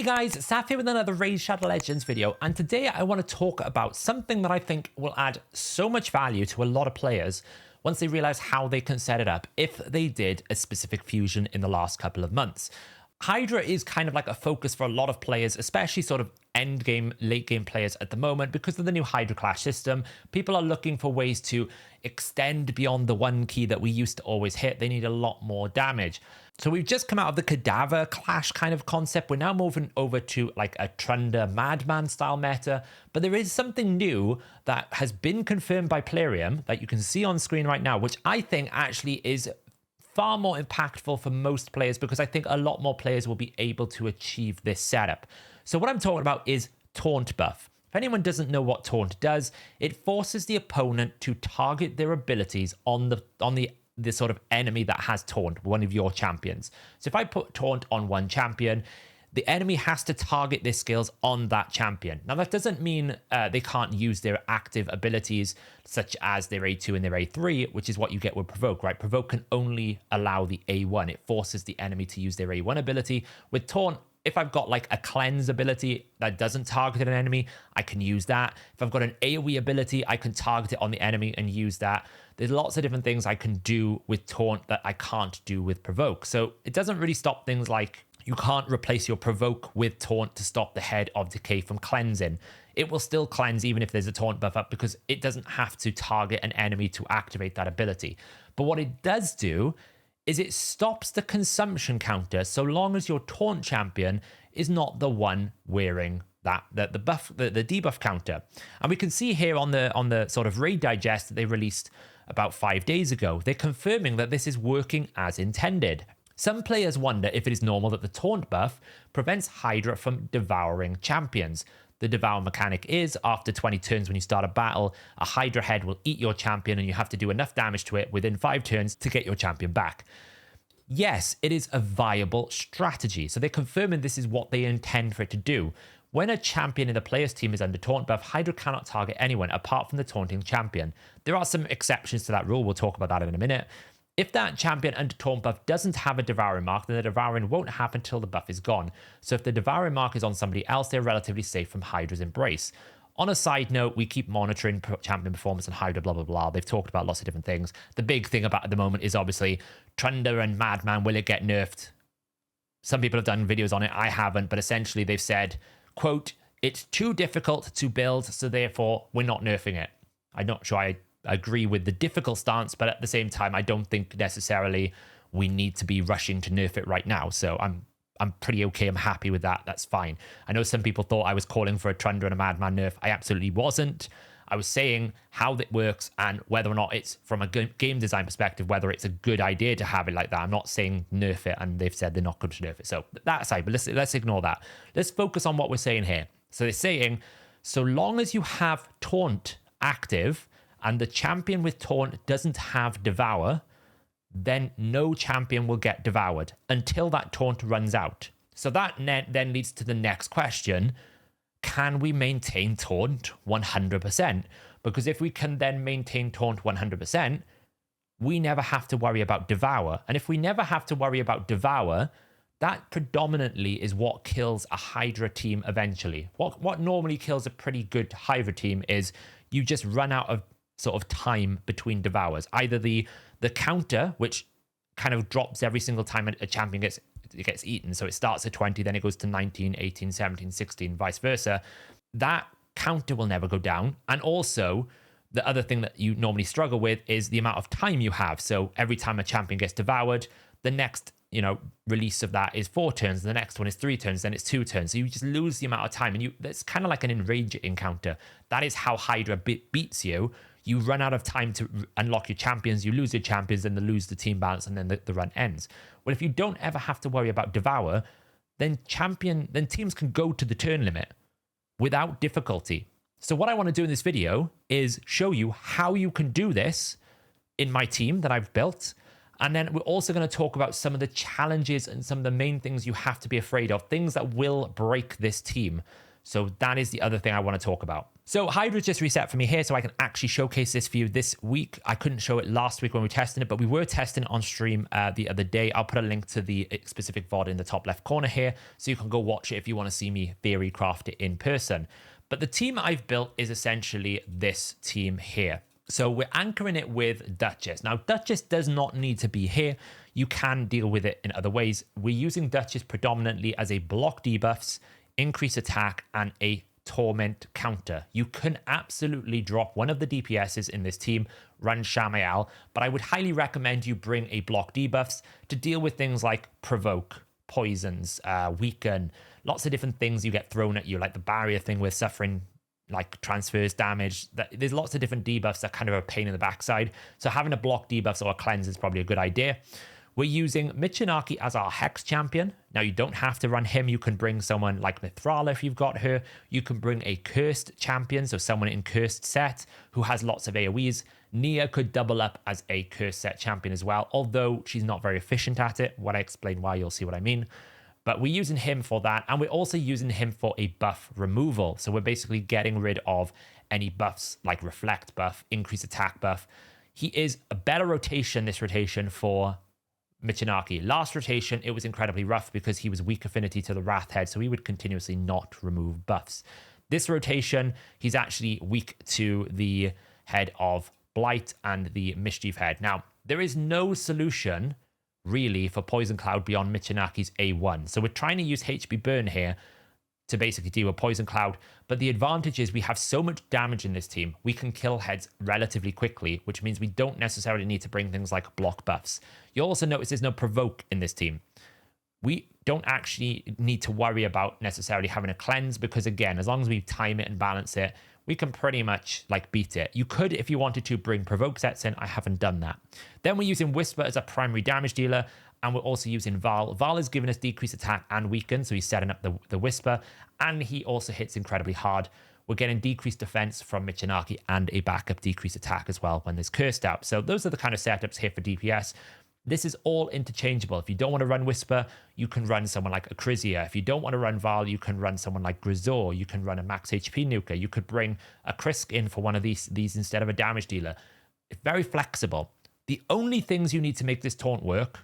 guys, Saf here with another Raid Shadow Legends video, and today I want to talk about something that I think will add so much value to a lot of players once they realize how they can set it up if they did a specific fusion in the last couple of months. Hydra is kind of like a focus for a lot of players, especially sort of end game, late game players at the moment because of the new Hydra clash system. People are looking for ways to extend beyond the one key that we used to always hit. They need a lot more damage. So we've just come out of the cadaver clash kind of concept. We're now moving over to like a Trunder Madman style meta, but there is something new that has been confirmed by Plarium that you can see on screen right now, which I think actually is far more impactful for most players because I think a lot more players will be able to achieve this setup. So what I'm talking about is Taunt buff. If anyone doesn't know what Taunt does, it forces the opponent to target their abilities on the sort of enemy that has Taunt, one of your champions. So if I put Taunt on one champion, the enemy has to target their skills on that champion. Now, that doesn't mean they can't use their active abilities, such as their A2 and their A3, which is what you get with Provoke, right? Provoke can only allow the A1. It forces the enemy to use their A1 ability. With Taunt, if I've got like a cleanse ability that doesn't target an enemy, I can use that. If I've got an AoE ability, I can target it on the enemy and use that. There's lots of different things I can do with Taunt that I can't do with Provoke. So it doesn't really stop things like you can't replace your Provoke with Taunt to stop the Head of Decay from cleansing. It will still cleanse even if there's a Taunt buff up because it doesn't have to target an enemy to activate that ability. But what it does do is it stops the consumption counter so long as your Taunt champion is not the one wearing the debuff counter. And we can see here on the sort of raid digest that they released about 5 days ago, they're confirming that this is working as intended. Some players wonder if it is normal that the Taunt buff prevents Hydra from devouring champions. The devour mechanic is, after 20 turns when you start a battle, a Hydra head will eat your champion and you have to do enough damage to it within 5 turns to get your champion back. Yes, it is a viable strategy. So they're confirming this is what they intend for it to do. When a champion in the player's team is under Taunt buff, Hydra cannot target anyone apart from the taunting champion. There are some exceptions to that rule. We'll talk about that in a minute. If that champion under Taunt buff doesn't have a devouring mark, then the devouring won't happen until the buff is gone. So if the devouring mark is on somebody else, they're relatively safe from Hydra's embrace. On a side note, we keep monitoring champion performance on Hydra, blah, blah, blah. They've talked about lots of different things. The big thing about at the moment is obviously Trunder and Madman, will it get nerfed? Some people have done videos on it. I haven't, but essentially they've said, quote, it's too difficult to build, so therefore we're not nerfing it. I'm not sure I agree with the difficult stance, but at the same time, I don't think necessarily we need to be rushing to nerf it right now. So I'm pretty okay. I'm happy with that. That's fine. I know some people thought I was calling for a Trunder and a Madman nerf. I absolutely wasn't. I was saying how that works and whether or not it's from a game design perspective, whether it's a good idea to have it like that. I'm not saying nerf it, and they've said they're not going to nerf it. So that aside, but let's ignore that. Let's focus on what we're saying here. So they're saying, so long as you have Taunt active and the champion with Taunt doesn't have Devour, then no champion will get devoured until that Taunt runs out. So that then leads to the next question. Can we maintain Taunt 100%? Because if we can then maintain Taunt 100%, we never have to worry about Devour. And if we never have to worry about Devour, that predominantly is what kills a Hydra team eventually. What normally kills a pretty good Hydra team is you just run out of sort of time between devours. Either the counter, which kind of drops every single time a champion gets eaten. So it starts at 20, then it goes to 19, 18, 17, 16, vice versa. That counter will never go down. And also, the other thing that you normally struggle with is the amount of time you have. So every time a champion gets devoured, the next release of that is 4 turns, the next one is 3 turns, then it's 2 turns. So you just lose the amount of time, and that's kind of like an enrage encounter. That is how Hydra beats you. You run out of time to unlock your champions, you lose your champions, then they lose the team balance, and then the run ends. Well, if you don't ever have to worry about Devour, then teams can go to the turn limit without difficulty. So what I want to do in this video is show you how you can do this in my team that I've built. And then we're also going to talk about some of the challenges and some of the main things you have to be afraid of, things that will break this team. So that is the other thing I want to talk about. So Hydra just reset for me here, so I can actually showcase this for you this week. I couldn't show it last week when we were testing it, but we were testing it on stream the other day. I'll put a link to the specific VOD in the top left corner here, so you can go watch it if you want to see me theory craft it in person. But the team I've built is essentially this team here. So we're anchoring it with Duchess. Now, Duchess does not need to be here. You can deal with it in other ways. We're using Duchess predominantly as a block debuffs, increase attack, and a torment counter. You can absolutely drop one of the DPSs in this team, run Shamael, but I would highly recommend you bring a block debuffs to deal with things like provoke, poisons, weaken, lots of different things you get thrown at you, like the barrier thing with suffering like transfers damage. There's lots of different debuffs that kind of are a pain in the backside. So having a block debuffs or a cleanse is probably a good idea. We're using Michinaki as our Hex champion. Now, you don't have to run him. You can bring someone like Mithrala if you've got her. You can bring a Cursed champion, so someone in Cursed set who has lots of AoEs. Nia could double up as a Cursed set champion as well, although she's not very efficient at it. When I explain why, you'll see what I mean. But we're using him for that, and we're also using him for a buff removal. So we're basically getting rid of any buffs like Reflect buff, Increase attack buff. He is a better rotation this rotation for Michinaki. Last rotation, it was incredibly rough because he was weak affinity to the Wrath Head, so he would continuously not remove buffs. This rotation, he's actually weak to the Head of Blight and the Mischief Head. Now, there is no solution really for Poison Cloud beyond Michinaki's A1. So we're trying to use HP Burn here to basically deal with Poison Cloud. But the advantage is we have so much damage in this team, we can kill heads relatively quickly, which means we don't necessarily need to bring things like block buffs. You'll also notice there's no provoke in this team. We don't actually need to worry about necessarily having a cleanse because, again, as long as we time it and balance it, we can pretty much like beat it. You could, if you wanted to, bring provoke sets in. I haven't done that. Then we're using Whisper as a primary damage dealer, and we're also using Val. Val is giving us decreased attack and weaken, so he's setting up the Whisper, and he also hits incredibly hard. We're getting decreased defense from Michinaki and a backup decreased attack as well when there's Cursed out. So those are the kind of setups here for DPS. This is all interchangeable. If you don't want to run Whisper, you can run someone like Acrizia. If you don't want to run Val, you can run someone like Grisor. You can run a max HP nuker. You could bring a Krisk in for one of these instead of a damage dealer. It's very flexible. The only things you need to make this taunt work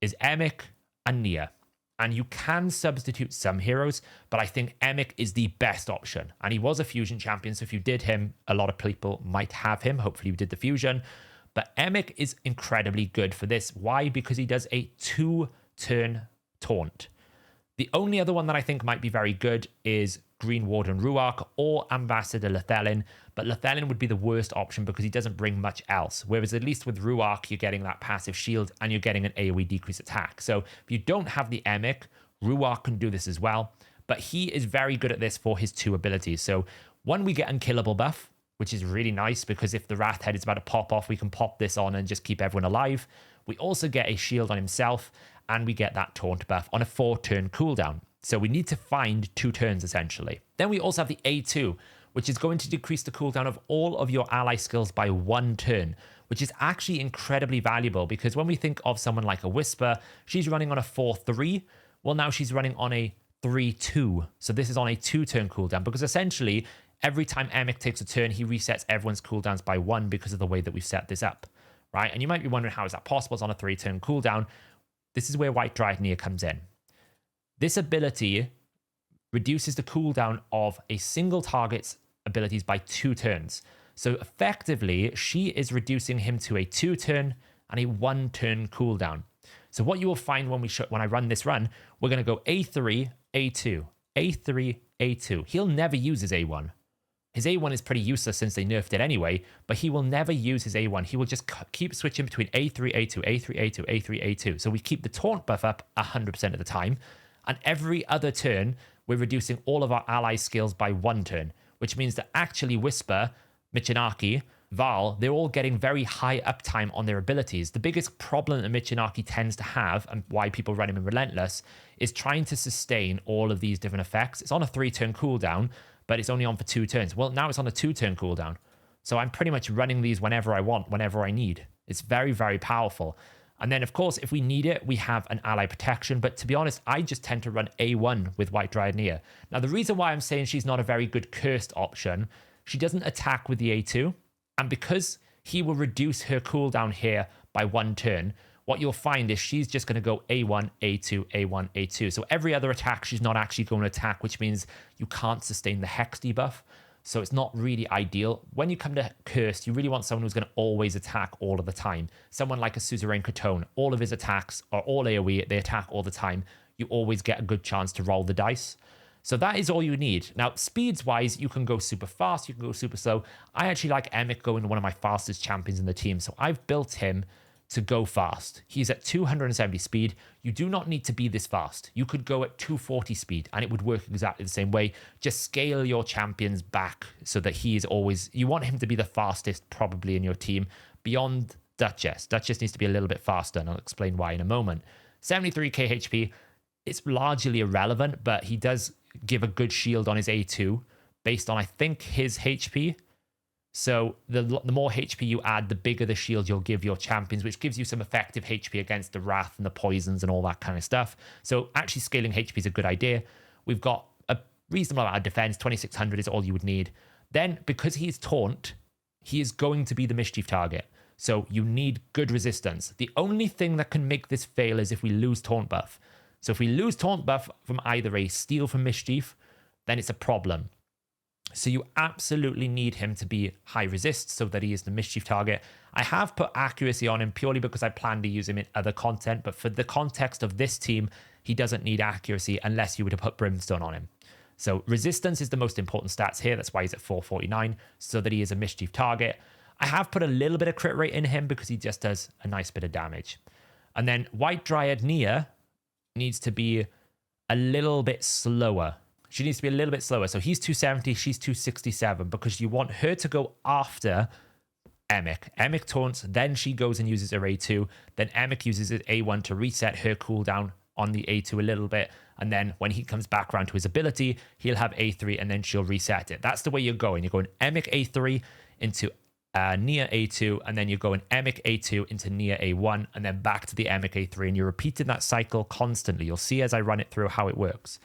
is Emic and Nia. And you can substitute some heroes, but I think Emic is the best option. And he was a fusion champion, so if you did him, a lot of people might have him. Hopefully you did the fusion. But Emic is incredibly good for this. Why? Because he does a 2-turn taunt. The only other one that I think might be very good is Green Warden Ruark or Ambassador Lethelin. But Lethelin would be the worst option because he doesn't bring much else. Whereas at least with Ruark, you're getting that passive shield and you're getting an AoE decrease attack. So if you don't have the Emic, Ruark can do this as well. But he is very good at this for his 2 abilities. So one, we get Unkillable buff, which is really nice because if the Wrath Head is about to pop off, we can pop this on and just keep everyone alive. We also get a shield on himself, and we get that taunt buff on a 4-turn cooldown. So we need to find 2 turns, essentially. Then we also have the A2, which is going to decrease the cooldown of all of your ally skills by 1 turn, which is actually incredibly valuable because when we think of someone like a Whisper, she's running on a 4-3. Well, now she's running on a 3-2. So this is on a 2-turn cooldown because essentially every time Emic takes a turn, he resets everyone's cooldowns by 1 because of the way that we've set this up, right? And you might be wondering, how is that possible? It's on a 3-turn cooldown. This is where White Dryad Nia comes in. This ability reduces the cooldown of a single target's abilities by 2 turns. So effectively, she is reducing him to a 2-turn and a 1-turn cooldown. So what you will find when I run this run, we're going to go A3, A2, A3, A2. He'll never use his A1. His A1 is pretty useless since they nerfed it anyway, but he will never use his A1. He will just keep switching between A3, A2, A3, A2, A3, A2. So we keep the taunt buff up 100% of the time. And every other turn, we're reducing all of our ally skills by 1 turn, which means that actually Whisper, Michinaki, Val, they're all getting very high uptime on their abilities. The biggest problem that Michinaki tends to have, and why people run him in Relentless, is trying to sustain all of these different effects. It's on a 3-turn cooldown, but it's only on for 2 turns. Well, now it's on a 2-turn cooldown. So I'm pretty much running these whenever I want, whenever I need. It's very, very powerful. And then, of course, if we need it, we have an ally protection. But to be honest, I just tend to run A1 with White Dryad Nia. Now, the reason why I'm saying she's not a very good cursed option, she doesn't attack with the A2. And because he will reduce her cooldown here by 1 turn, what you'll find is she's just going to go A1, A2, A1, A2. So every other attack, she's not actually going to attack, which means you can't sustain the Hex debuff. So it's not really ideal. When you come to Cursed, you really want someone who's going to always attack all of the time. Someone like a Suzerain Catone, all of his attacks are all AoE, they attack all the time. You always get a good chance to roll the dice. So that is all you need. Now, speeds-wise, you can go super fast, you can go super slow. I actually like Emic going one of my fastest champions in the team, so I've built him to go fast. He's at 270 speed. You do not need to be this fast. You could go at 240 speed and it would work exactly the same way. Just scale your champions back so that he is always, you want him to be the fastest probably in your team beyond Duchess. Duchess needs to be a little bit faster and I'll explain why in a moment. 73k HP, it's largely irrelevant, but he does give a good shield on his A2 based on, I think, his HP. So the more HP you add, the bigger the shield you'll give your champions, which gives you some effective HP against the Wrath and the poisons and all that kind of stuff. So actually scaling HP is a good idea. We've got a reasonable amount of defense. 2600 is all you would need. Then, because he's Taunt, he is going to be the Mischief target. So you need good resistance. The only thing that can make this fail is if we lose Taunt buff. So if we lose Taunt buff from either a Steal from Mischief, then it's a problem. So you absolutely need him to be high resist so that he is the Mischief target. I have put accuracy on him purely because I plan to use him in other content, but for the context of this team, he doesn't need accuracy unless you were to put Brimstone on him. So resistance is the most important stats here. That's why he's at 449, so that he is a Mischief target. I have put a little bit of crit rate in him because he just does a nice bit of damage. And then White Dryad Nia needs to be a little bit slower. She needs to be a little bit slower. So he's 270, she's 267, because you want her to go after Emic. Emic taunts, then she goes and uses her A2. Then Emic uses his A1 to reset her cooldown on the A2 a little bit. And then when he comes back around to his ability, he'll have A3 and then she'll reset it. That's the way you're going. You're going Emic A3 into Nia A2, and then you're going Emic A2 into Nia A1, and then back to the Emic A3. And you're repeating that cycle constantly. You'll see as I run it through how it works.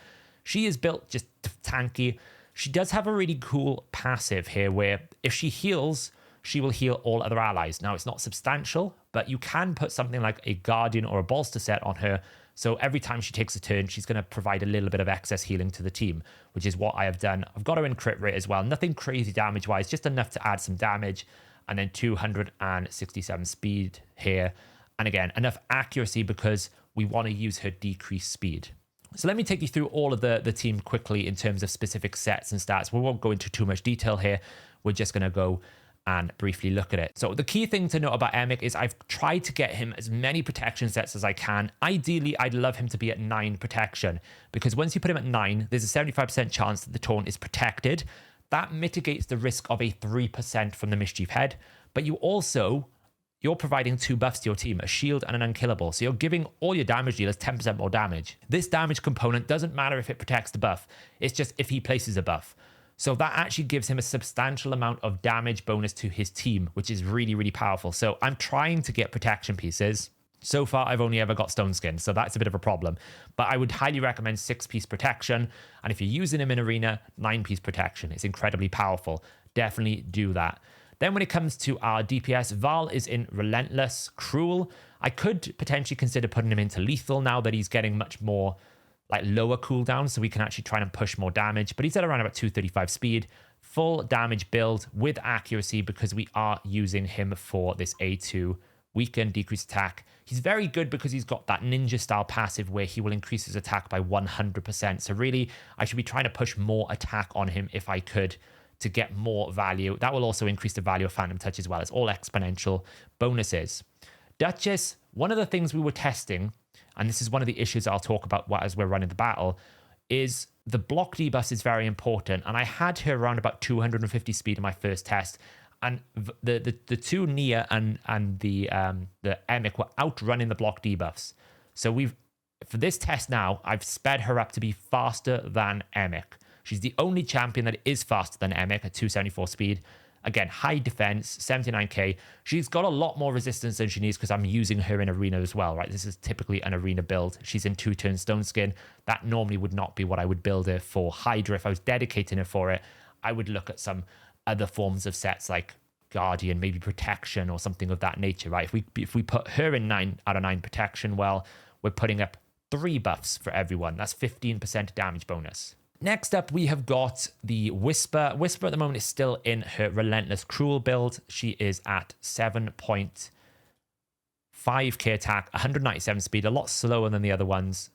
She is built just tanky. She does have a really cool passive here where if she heals, she will heal all other allies. Now, it's not substantial, but you can put something like a Guardian or a Bolster set on her. So every time she takes a turn, she's going to provide a little bit of excess healing to the team, which is what I have done. I've got her in crit rate as well. Nothing crazy damage-wise, just enough to add some damage. And then 267 speed here. And again, enough accuracy because we want to use her decreased speed. So let me take you through all of the team quickly in terms of specific sets and stats. We won't go into too much detail here. We're just going to go and briefly look at it. So the key thing to note about Emic is I've tried to get him as many protection sets as I can. Ideally, I'd love him to be at 9 protection, because once you put him at 9, there's a 75% chance that the taunt is protected. That mitigates the risk of a 3% from the Mischief Head, but you're providing 2 buffs to your team, a shield and an unkillable. So you're giving all your damage dealers 10% more damage. This damage component doesn't matter if it protects the buff. It's just if he places a buff. So that actually gives him a substantial amount of damage bonus to his team, which is really, really powerful. So I'm trying to get protection pieces. So far, I've only ever got Stone Skin, so that's a bit of a problem. But I would highly recommend 6-piece protection. And if you're using him in Arena, 9-piece protection. It's incredibly powerful. Definitely do that. Then when it comes to our DPS, Val is in Relentless, Cruel. I could potentially consider putting him into Lethal now that he's getting much more like lower cooldown, so we can actually try and push more damage. But he's at around about 235 speed, full damage build with accuracy because we are using him for this A2 weaken, decrease attack. He's very good because he's got that ninja style passive where he will increase his attack by 100%. So really, I should be trying to push more attack on him if I could, to get more value. That will also increase the value of Phantom Touch as well. It's all exponential bonuses. Duchess, one of the things we were testing, and this is one of the issues I'll talk about as we're running the battle, is the block debuff is very important. And I had her around about 250 speed in my first test. And the two Nia and the Emic were outrunning the block debuffs. So for this test now, I've sped her up to be faster than Emic. She's the only champion that is faster than Emic at 274 speed. Again, high defense, 79k. She's got a lot more resistance than she needs because I'm using her in arena as well, right? This is typically an arena build. She's in 2-turn stone skin. That normally would not be what I would build her for Hydra. If I was dedicating her for it, I would look at some other forms of sets like Guardian, maybe protection or something of that nature, right? If we put her in 9 out of 9 protection, well, we're putting up 3 buffs for everyone. That's 15% damage bonus. Next up, we have got the Whisper. Whisper at the moment is still in her Relentless Cruel build. She is at 7.5k attack, 197 speed, a lot slower than the other ones.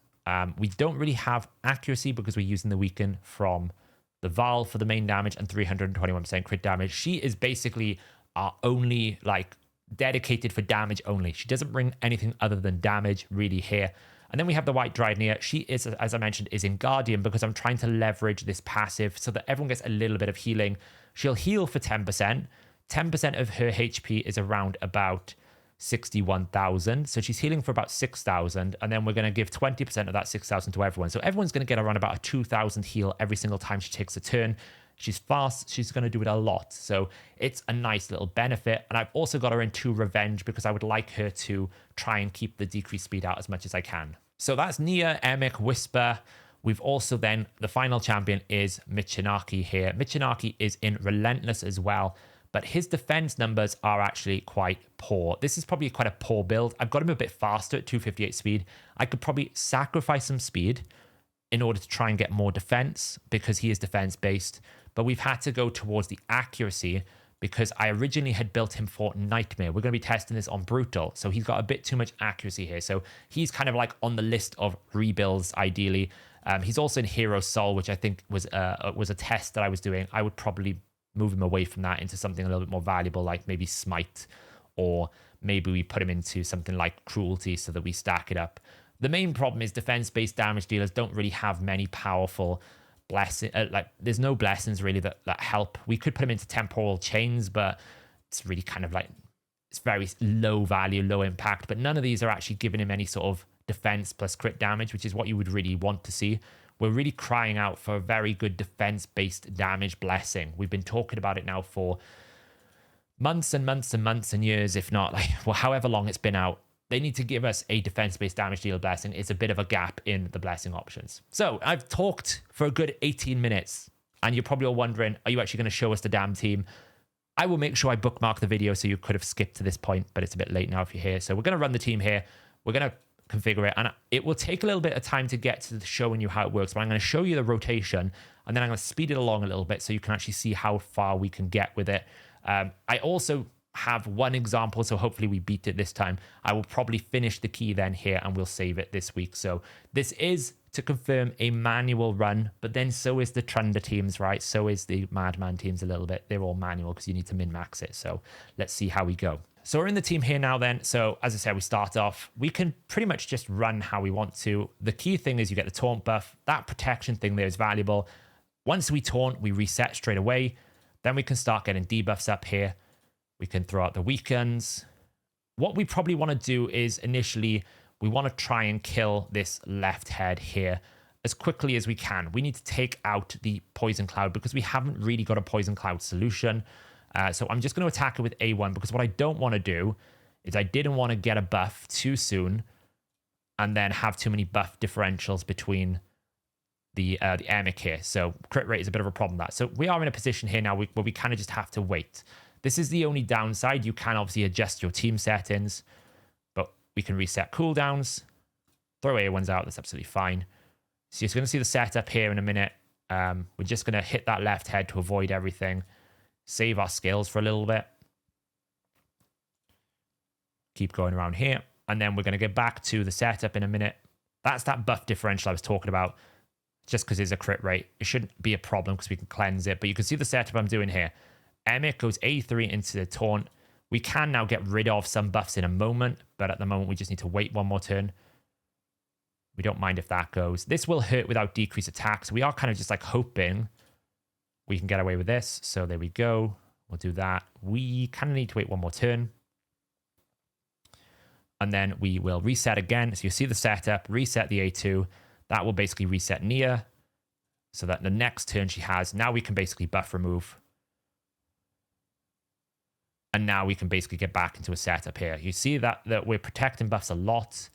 We don't really have accuracy because we're using the weaken from the Valve for the main damage and 321% crit damage. She is basically our only, like, dedicated for damage only. She doesn't bring anything other than damage really here. And then we have the White Dryadnia. She is, as I mentioned, is in Guardian because I'm trying to leverage this passive so that everyone gets a little bit of healing. She'll heal for 10%. 10% of her HP is around about 61,000. So she's healing for about 6,000. And then we're going to give 20% of that 6,000 to everyone. So everyone's going to get around about a 2,000 heal every single time she takes a turn. She's fast. She's going to do it a lot. So it's a nice little benefit. And I've also got her into Revenge because I would like her to try and keep the decreased speed out as much as I can. So that's Nia, Emic, Whisper. We've also then, the final champion is Michinaki here. Michinaki is in Relentless as well, but his defense numbers are actually quite poor. This is probably quite a poor build. I've got him a bit faster at 258 speed. I could probably sacrifice some speed in order to try and get more defense because he is defense based, but we've had to go towards the accuracy because I originally had built him for Nightmare. We're going to be testing this on Brutal, so he's got a bit too much accuracy here. So he's kind of like on the list of rebuilds, ideally. He's also in Hero Soul, which I think was a test that I was doing. I would probably move him away from that into something a little bit more valuable, like maybe Smite, or maybe we put him into something like Cruelty so that we stack it up. The main problem is defense-based damage dealers don't really have many powerful blessing, like there's no blessings really that help. We could put him into Temporal Chains, but it's really kind of like, it's very low value, low impact, but none of these are actually giving him any sort of defense plus crit damage, which is what you would really want to see. We're really crying out for a very good defense-based damage blessing. We've been talking about it now for months and months and months and years, if not like, well, however long it's been out. They need to give us a defense-based damage deal blessing. It's a bit of a gap in the blessing options. So I've talked for a good 18 minutes, and you're probably all wondering, are you actually going to show us the damn team? I will make sure I bookmark the video so you could have skipped to this point, but it's a bit late now if you're here. So we're going to run the team here. We're going to configure it, and it will take a little bit of time to get to showing you how it works, but I'm going to show you the rotation, and then I'm going to speed it along a little bit so you can actually see how far we can get with it. I also have one example, so hopefully we beat it this time. I will probably finish the key then here and we'll save it this week. So this is to confirm a manual run, but then so is the Trunder teams, right? So is the Madman teams a little bit. They're all manual because you need to min-max it. So let's see how we go. So we're in the team here now then. So as I said, we start off. We can pretty much just run how we want to. The key thing is you get the taunt buff. That protection thing there is valuable. Once we taunt, we reset straight away. Then we can start getting debuffs up here. We can throw out the weakens. What we probably want to do is initially, we want to try and kill this left head here as quickly as we can. We need to take out the Poison Cloud because we haven't really got a Poison Cloud solution. So I'm just going to attack it with A1 because what I don't want to do is I didn't want to get a buff too soon and then have too many buff differentials between the Emic here. So crit rate is a bit of a problem that. So we are in a position here now where we kind of just have to wait. This is the only downside. You can obviously adjust your team settings, but we can reset cooldowns, throw A1s out. That's absolutely fine. So you're going to see the setup here in a minute. We're just going to hit that left head to avoid everything. Save our skills for a little bit. Keep going around here. And then we're going to get back to the setup in a minute. That's that buff differential I was talking about. Just because it's a crit rate. It shouldn't be a problem because we can cleanse it. But you can see the setup I'm doing here. Emic goes A3 into the taunt. We can now get rid of some buffs in a moment, but at the moment we just need to wait one more turn. We don't mind if that goes. This will hurt without decreased attacks. We are kind of just like hoping we can get away with this. So there we go. We'll do that. We kind of need to wait one more turn. And then we will reset again. So you see the setup, reset the A2. That will basically reset Nia. So that the next turn she has, now we can basically buff remove. And now we can basically get back into a setup here. You see that we're protecting buffs a lot.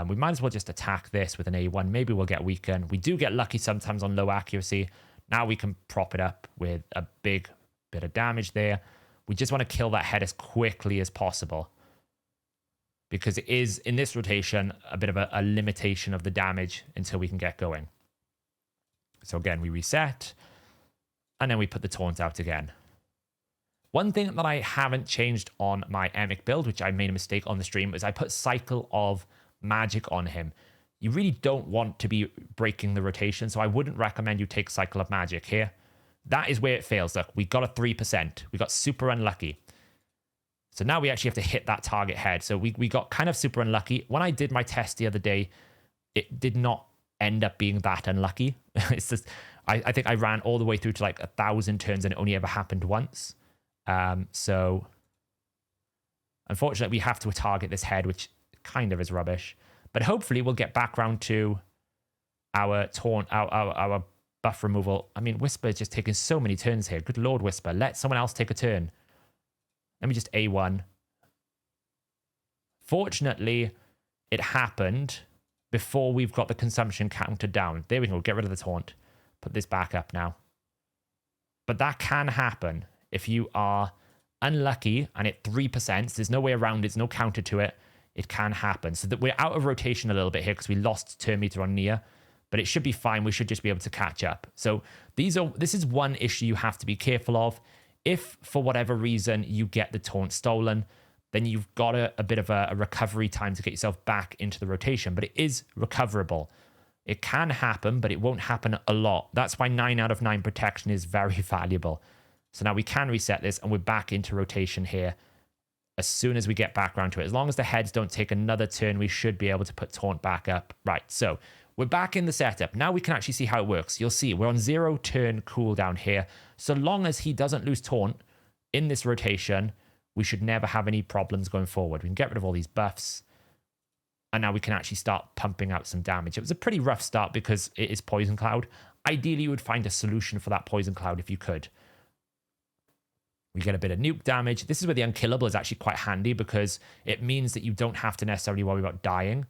We might as well just attack this with an A1. Maybe we'll get weakened. We do get lucky sometimes on low accuracy. Now we can prop it up with a big bit of damage there. We just want to kill that head as quickly as possible, because it is, in this rotation, a bit of a limitation of the damage until we can get going. So again, we reset, and then we put the taunt out again. One thing that I haven't changed on my Emic build, which I made a mistake on the stream, is I put Cycle of Magic on him. You really don't want to be breaking the rotation, so I wouldn't recommend you take Cycle of Magic here. That is where it fails. Look, we got a 3%. We got super unlucky. So now we actually have to hit that target head. So we got kind of super unlucky. When I did my test the other day, it did not end up being that unlucky. It's just, I think I ran all the way through to like 1,000 turns and it only ever happened once. So unfortunately, we have to target this head, which kind of is rubbish. But hopefully we'll get back round to our taunt, our buff removal. I mean, Whisper is just taking so many turns here. Good Lord, Whisper. Let someone else take a turn. Let me just A1. Fortunately, it happened before we've got the consumption counted down. There we go. Get rid of the taunt. Put this back up now. But that can happen if you are unlucky and at 3%. There's no way around it. There's no counter to it. It can happen. So that we're out of rotation a little bit here because we lost turn meter on Nia. But it should be fine. We should just be able to catch up. So this is one issue you have to be careful of. If, for whatever reason, you get the taunt stolen, then you've got a bit of a recovery time to get yourself back into the rotation. But it is recoverable. It can happen, but it won't happen a lot. That's why 9 out of 9 protection is very valuable. So now we can reset this, and we're back into rotation here as soon as we get back around to it. As long as the heads don't take another turn, we should be able to put taunt back up. Right, so we're back in the setup. Now we can actually see how it works. You'll see we're on 0 turn cooldown here. So long as he doesn't lose taunt in this rotation, we should never have any problems going forward. We can get rid of all these buffs. And now we can actually start pumping out some damage. It was a pretty rough start because it is Poison Cloud. Ideally, you would find a solution for that Poison Cloud if you could. We get a bit of nuke damage. This is where the Unkillable is actually quite handy because it means that you don't have to necessarily worry about dying.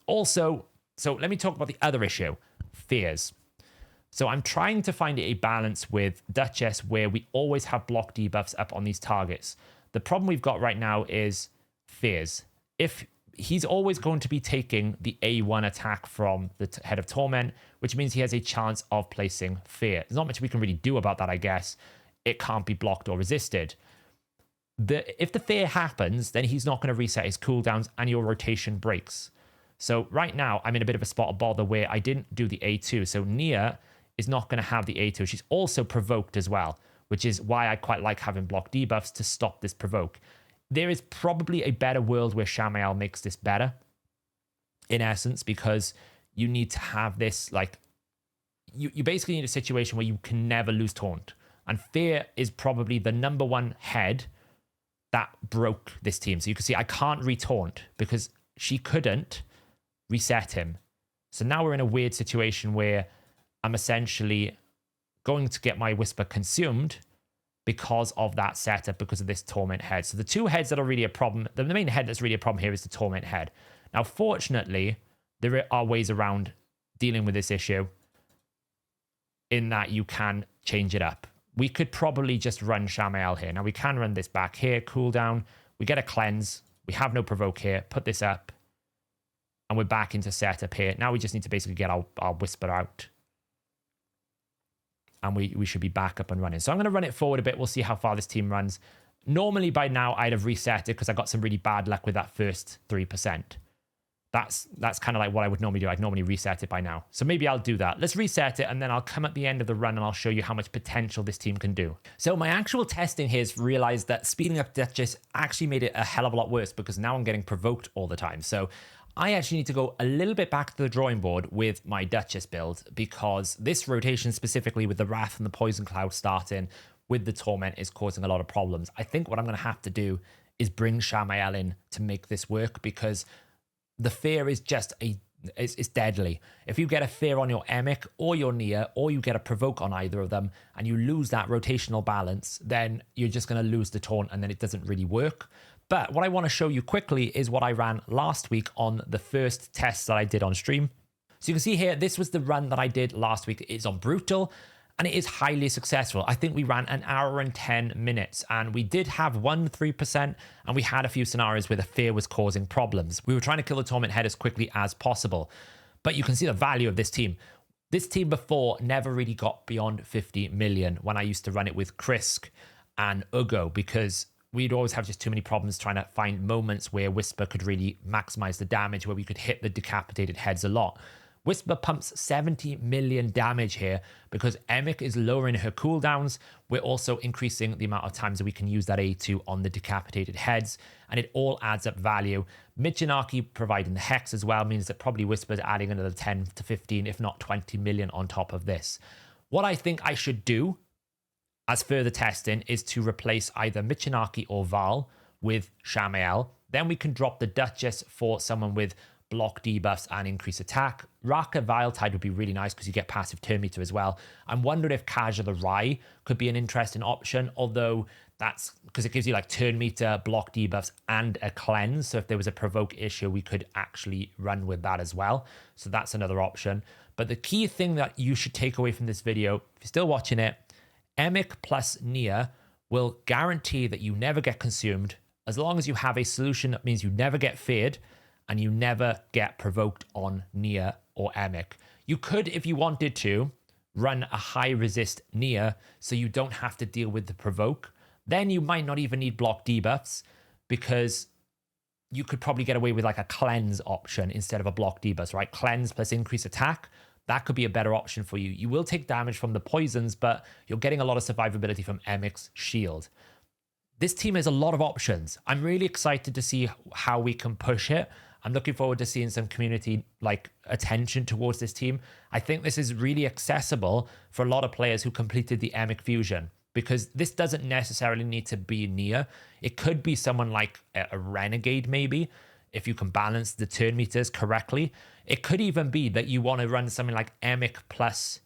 Also, so let me talk about the other issue, fears. So I'm trying to find a balance with Duchess where we always have block debuffs up on these targets. The problem we've got right now is fears. If he's always going to be taking the A1 attack from the head of Torment, which means he has a chance of placing fear. There's not much we can really do about that, I guess. It can't be blocked or resisted. If the fear happens, then he's not going to reset his cooldowns and your rotation breaks. So right now, I'm in a bit of a spot of bother where I didn't do the A2. So Nia is not going to have the A2. She's also provoked as well, which is why I quite like having block debuffs to stop this provoke. There is probably a better world where Shamael makes this better, in essence, because you need to have this, like, you basically need a situation where you can never lose taunt. And Fear is probably the #1 head that broke this team. So you can see I can't retaunt because she couldn't reset him. So now we're in a weird situation where I'm essentially going to get my Whisper consumed because of that setup, because of this Torment head. So the two heads that are really a problem, the main head that's really a problem here is the Torment head. Now, fortunately, there are ways around dealing with this issue in that you can change it up. We could probably just run Shamael here. Now, we can run this back here, cooldown. We get a cleanse. We have no provoke here. Put this up. And we're back into setup here. Now we just need to basically get our Whisper out. And we should be back up and running. So I'm going to run it forward a bit. We'll see how far this team runs. Normally by now I'd have reset it because I got some really bad luck with that first 3%. That's kind of like what I would normally do. I'd normally reset it by now. So maybe I'll do that. Let's reset it and then I'll come at the end of the run and I'll show you how much potential this team can do. So my actual testing here has realized that speeding up Duchess actually made it a hell of a lot worse because now I'm getting provoked all the time. So I actually need to go a little bit back to the drawing board with my Duchess build because this rotation specifically with the Wrath and the Poison Cloud starting with the Torment is causing a lot of problems. I think what I'm going to have to do is bring Shamael in to make this work because the Fear is just a It's deadly. If you get a fear on your Emic or your Nia, or you get a provoke on either of them, and you lose that rotational balance, then you're just going to lose the taunt, and then it doesn't really work. But what I want to show you quickly is what I ran last week on the first test that I did on stream. So you can see here, this was the run that I did last week. It's on Brutal, and it is highly successful. I think we ran an hour and 10 minutes, and we did have 3%, and we had a few scenarios where the fear was causing problems. We were trying to kill the Torment Head as quickly as possible, but you can see the value of this team. This team before never really got beyond 50 million when I used to run it with Krisk and Ugo, because we'd always have just too many problems trying to find moments where Whisper could really maximize the damage, where we could hit the decapitated heads a lot. Whisper pumps 70 million damage here because Emic is lowering her cooldowns. We're also increasing the amount of times that we can use that A2 on the decapitated heads, and it all adds up value. Michinaki providing the Hex as well means that probably Whisper's adding another 10 to 15, if not 20 million on top of this. What I think I should do as further testing is to replace either Michinaki or Val with Shamael. Then we can drop the Duchess for someone with block debuffs and increase attack. Raka Viletide would be really nice because you get passive turn meter as well. I'm wondering if Kaja the Rai could be an interesting option, although that's because it gives you like turn meter, block debuffs, and a cleanse. So if there was a provoke issue, we could actually run with that as well. So that's another option. But the key thing that you should take away from this video, if you're still watching it, Emic plus Nia will guarantee that you never get consumed as long as you have a solution that means you never get feared and you never get provoked on Nia or Emic. You could, if you wanted to, run a high resist Nia so you don't have to deal with the provoke. Then you might not even need block debuffs because you could probably get away with like a cleanse option instead of a block debuffs, right? Cleanse plus increase attack. That could be a better option for you. You will take damage from the poisons, but you're getting a lot of survivability from Emic's shield. This team has a lot of options. I'm really excited to see how we can push it. I'm looking forward to seeing some community like attention towards this team. I think this is really accessible for a lot of players who completed the Emic fusion, because this doesn't necessarily need to be Nia. It could be someone like a Renegade maybe, if you can balance the turn meters correctly. It could even be that you want to run something like Emic plus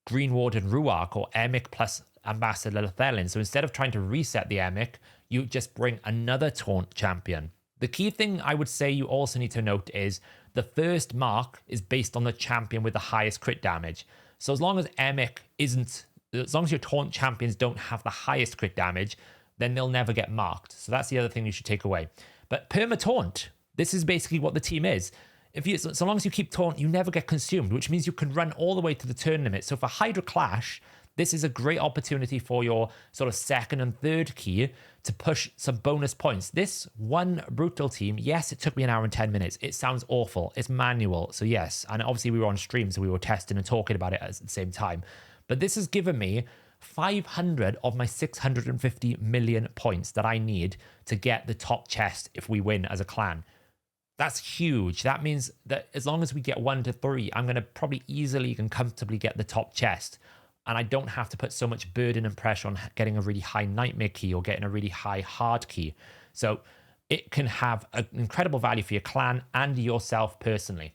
Green Warden Ruark or Emic plus Ambassador Lethelin. So instead of trying to reset the Emic, you just bring another taunt champion. The key thing I would say you also need to note is the first mark is based on the champion with the highest crit damage. So as long as Emic isn't, as long as your taunt champions don't have the highest crit damage, then they'll never get marked. So that's the other thing you should take away. But perma taunt, this is basically what the team is. If you, so long as you keep taunt, you never get consumed, which means you can run all the way to the turn limit. So for Hydra Clash, this is a great opportunity for your sort of second and third key to push some bonus points. This one Brutal team, yes, it took me an hour and 10 minutes. It sounds awful. It's manual. So yes, and obviously we were on stream, so we were testing and talking about it at the same time. But this has given me 500 of my 650 million points that I need to get the top chest if we win as a clan. That's huge. That means that as long as we get 1 to 3, I'm going to probably easily and comfortably get the top chest. And I don't have to put so much burden and pressure on getting a really high nightmare key or getting a really high hard key. So it can have an incredible value for your clan and yourself personally.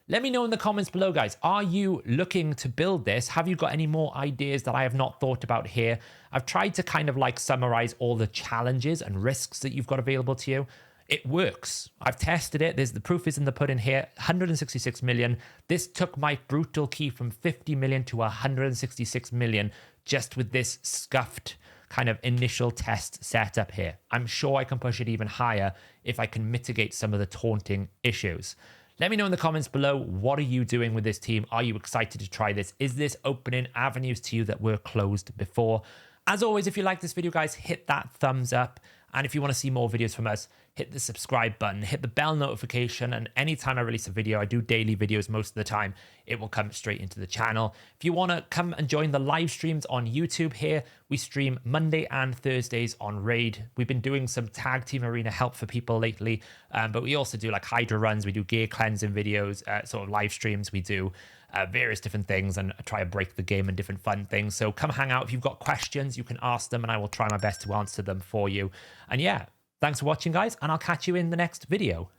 Let me know in the comments below, guys. Are you looking to build this? Have you got any more ideas that I have not thought about here? I've tried to kind of like summarize all the challenges and risks that you've got available to you. It works. I've tested it. The proof is in the pudding here. 166 million. This took my Brutal key from 50 million to 166 million just with this scuffed kind of initial test setup here. I'm sure I can push it even higher if I can mitigate some of the taunting issues. Let me know in the comments below, what are you doing with this team? Are you excited to try this? Is this opening avenues to you that were closed before? As always, if you like this video, guys, hit that thumbs up. And if you want to see more videos from us, hit the subscribe button, hit the bell notification, and anytime I release a video, I do daily videos most of the time, it will come straight into the channel. If you want to come and join the live streams on YouTube here, we stream Monday and Thursdays on Raid. We've been doing some tag team arena help for people lately, but we also do like Hydra runs, we do gear cleansing videos, sort of live streams, we do various different things and try to break the game and different fun things. So come hang out. If you've got questions, you can ask them and I will try my best to answer them for you. And yeah, thanks for watching, guys, and I'll catch you in the next video.